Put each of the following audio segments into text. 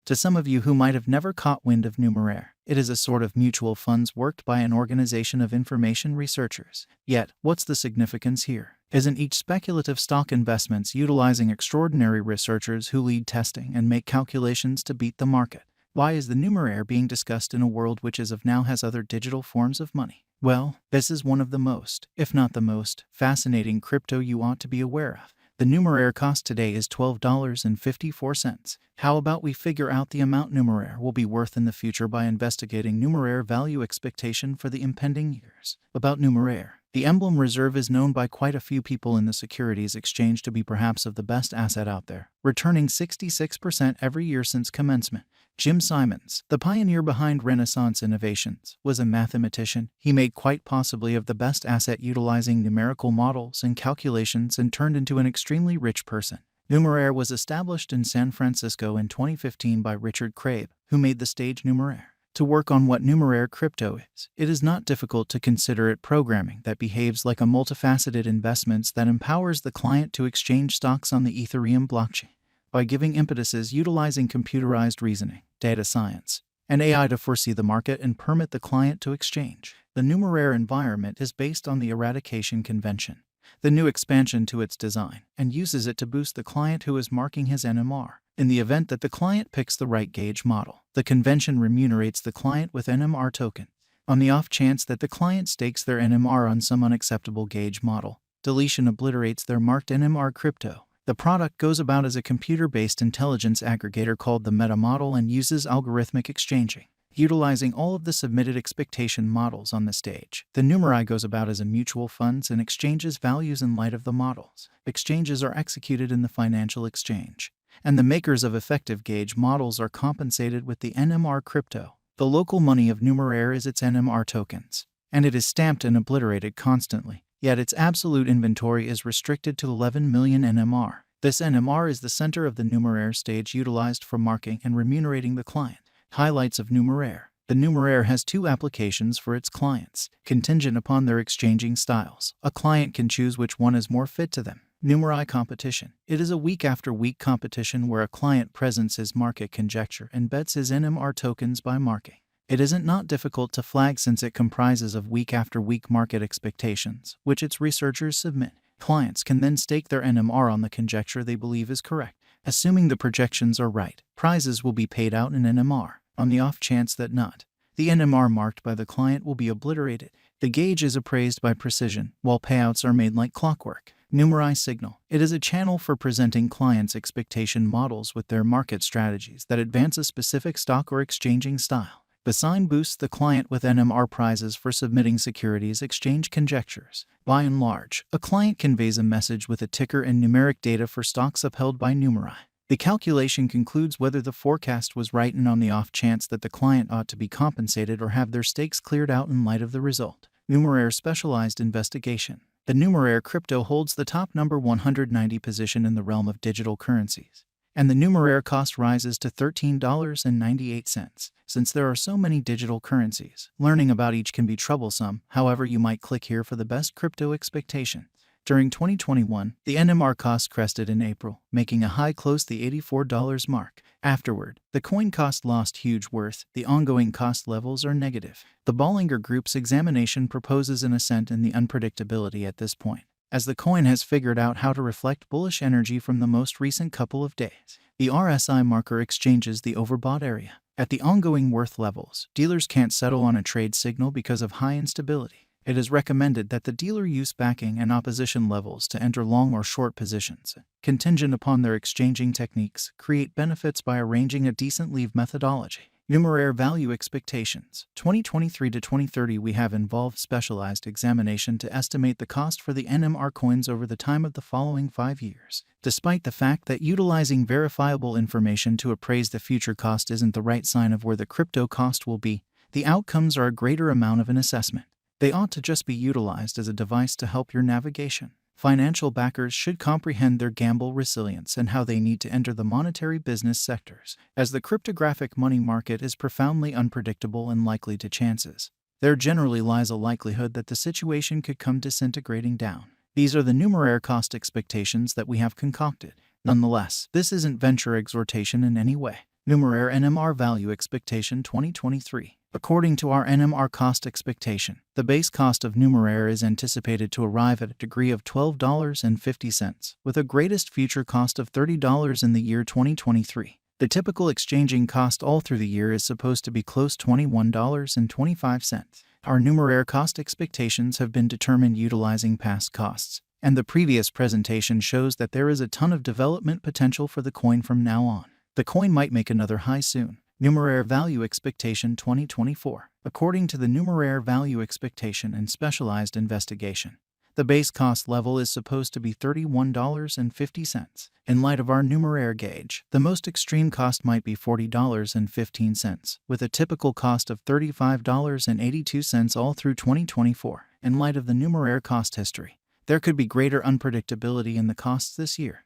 To some of you who might have never caught wind of Numeraire, it is a sort of mutual funds worked by an organization of information researchers. Yet, what's the significance here? Isn't each speculative stock investments utilizing extraordinary researchers who lead testing and make calculations to beat the market? Why is the Numeraire being discussed in a world which as of now has other digital forms of money? Well, this is one of the most, if not the most, fascinating crypto you ought to be aware of. The Numeraire cost today is $12.54. How about we figure out the amount Numeraire will be worth in the future by investigating Numeraire value expectation for the impending years? About Numeraire, the emblem reserve is known by quite a few people in the securities exchange to be perhaps of the best asset out there, returning 66% every year since commencement. Jim Simons, the pioneer behind Renaissance Innovations, was a mathematician. He made quite possibly of the best asset utilizing numerical models and calculations and turned into an extremely rich person. Numeraire was established in San Francisco in 2015 by Richard Crabe, who made the stage Numeraire. To work on what Numeraire crypto is, it is not difficult to consider it programming that behaves like a multifaceted investment that empowers the client to exchange stocks on the Ethereum blockchain by giving impetuses utilizing computerized reasoning, data science, and AI to foresee the market and permit the client to exchange. The Numeraire environment is based on the eradication convention, the new expansion to its design, and uses it to boost the client who is marking his NMR. In the event that the client picks the right gauge model, the convention remunerates the client with NMR token. On the off chance that the client stakes their NMR on some unacceptable gauge model, deletion obliterates their marked NMR crypto. The product goes about as a computer-based intelligence aggregator called the meta model and uses algorithmic exchanging, utilizing all of the submitted expectation models on the stage. The Numeraire goes about as a mutual funds and exchanges values in light of the models. Exchanges are executed in the financial exchange, and the makers of effective gauge models are compensated with the NMR crypto. The local money of Numeraire is its NMR tokens, and it is stamped and obliterated constantly. Yet its absolute inventory is restricted to 11 million NMR. This NMR is the center of the Numeraire stage utilized for marking and remunerating the client. Highlights of Numeraire. The Numeraire has two applications for its clients, contingent upon their exchanging styles. A client can choose which one is more fit to them. Numeraire competition. It is a week-after-week competition where a client presents his market conjecture and bets his NMR tokens by marking. It isn't not difficult to flag since it comprises of week-after-week market expectations, which its researchers submit. Clients can then stake their NMR on the conjecture they believe is correct. Assuming the projections are right, prizes will be paid out in NMR. On the off chance that not, the NMR marked by the client will be obliterated. The gauge is appraised by precision, while payouts are made like clockwork. Numeraire signal. It is a channel for presenting clients' expectation models with their market strategies that advance a specific stock or exchanging style. The sign boosts the client with NMR prizes for submitting securities exchange conjectures. By and large, a client conveys a message with a ticker and numeric data for stocks upheld by Numeraire. The calculation concludes whether the forecast was right and on the off chance that the client ought to be compensated or have their stakes cleared out in light of the result. Numeraire specialized investigation. The Numeraire crypto holds the top number 190 position in the realm of digital currencies, and the Numeraire cost rises to $13.98. Since there are so many digital currencies, learning about each can be troublesome. However, you might click here for the best crypto expectation. During 2021, the NMR cost crested in April, making a high close the $84 mark. Afterward, the coin cost lost huge worth. The ongoing cost levels are negative. The Bollinger Group's examination proposes an ascent in the unpredictability at this point, as the coin has figured out how to reflect bullish energy from the most recent couple of days. The RSI marker exchanges the overbought area. At the ongoing worth levels, dealers can't settle on a trade signal because of high instability. It is recommended that the dealer use backing and opposition levels to enter long or short positions, contingent upon their exchanging techniques, create benefits by arranging a decent leave methodology. Numeraire value expectations. 2023 to 2030 we have involved specialized examination to estimate the cost for the NMR coins over the time of the following 5 years. Despite the fact that utilizing verifiable information to appraise the future cost isn't the right sign of where the crypto cost will be, the outcomes are a greater amount of an assessment. They ought to just be utilized as a device to help your navigation. Financial backers should comprehend their gamble resilience and how they need to enter the monetary business sectors, as the cryptographic money market is profoundly unpredictable and likely to chances. There generally lies a likelihood that the situation could come disintegrating down. These are the Numeraire cost expectations that we have concocted. Nonetheless, this isn't venture exhortation in any way. Numeraire NMR Value Expectation 2023. According to our NMR cost expectation, the base cost of Numeraire is anticipated to arrive at a degree of $12.50, with a greatest future cost of $30 in the year 2023. The typical exchanging cost all through the year is supposed to be close to $21.25. Our Numeraire cost expectations have been determined utilizing past costs, and the previous presentation shows that there is a ton of development potential for the coin from now on. The coin might make another high soon. Numeraire Value Expectation 2024. According to the Numeraire Value Expectation and Specialized Investigation, the base cost level is supposed to be $31.50. In light of our Numeraire gauge, the most extreme cost might be $40.15, with a typical cost of $35.82 all through 2024. In light of the Numeraire cost history, there could be greater unpredictability in the costs this year.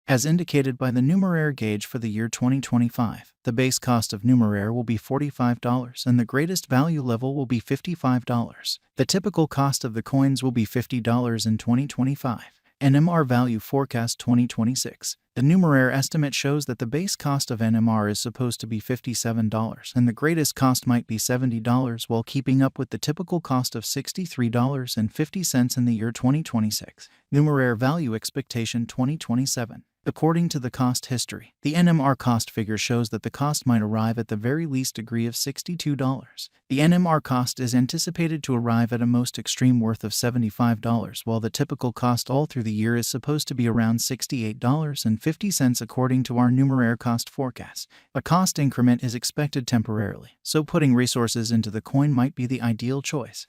As indicated by the Numeraire gauge for the year 2025, the base cost of Numeraire will be $45 and the greatest value level will be $55. The typical cost of the coins will be $50 in 2025. NMR Value Forecast 2026. The Numeraire estimate shows that the base cost of NMR is supposed to be $57 and the greatest cost might be $70 while keeping up with the typical cost of $63.50 in the year 2026. Numeraire Value Expectation 2027. According to the cost history, the NMR cost figure shows that the cost might arrive at the very least degree of $62. The NMR cost is anticipated to arrive at a most extreme worth of $75, while the typical cost all through the year is supposed to be around $68.50 according to our Numeraire cost forecast. A cost increment is expected temporarily, so putting resources into the coin might be the ideal choice.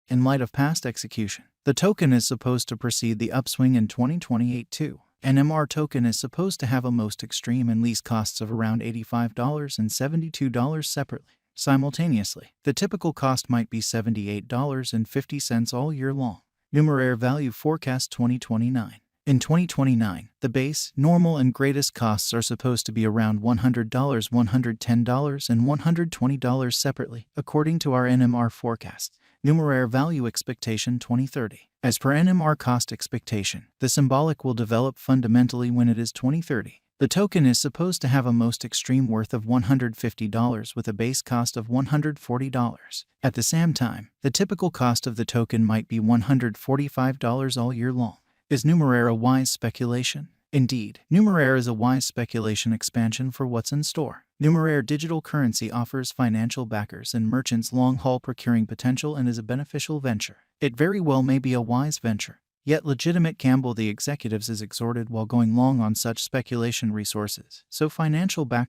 In light of past execution, the token is supposed to precede the upswing in 2028 too. NMR token is supposed to have a most extreme and least costs of around $85 and $72 separately. Simultaneously, the typical cost might be $78.50 all year long. Numeraire Value Forecast 2029. In 2029, the base, normal, and greatest costs are supposed to be around $100, $110, and $120 separately, according to our NMR forecast. Numeraire Value Expectation 2030. As per NMR cost expectation, the symbolic will develop fundamentally when it is 2030. The token is supposed to have a most extreme worth of $150 with a base cost of $140. At the same time, the typical cost of the token might be $145 all year long. Is Numeraire a wise speculation? Indeed, Numeraire is a wise speculation expansion for what's in store. Numeraire digital currency offers financial backers and merchants long-haul procuring potential and is a beneficial venture. It very well may be a wise venture, yet legitimate gamble the executives is exhorted while going long on such speculation resources. So financial back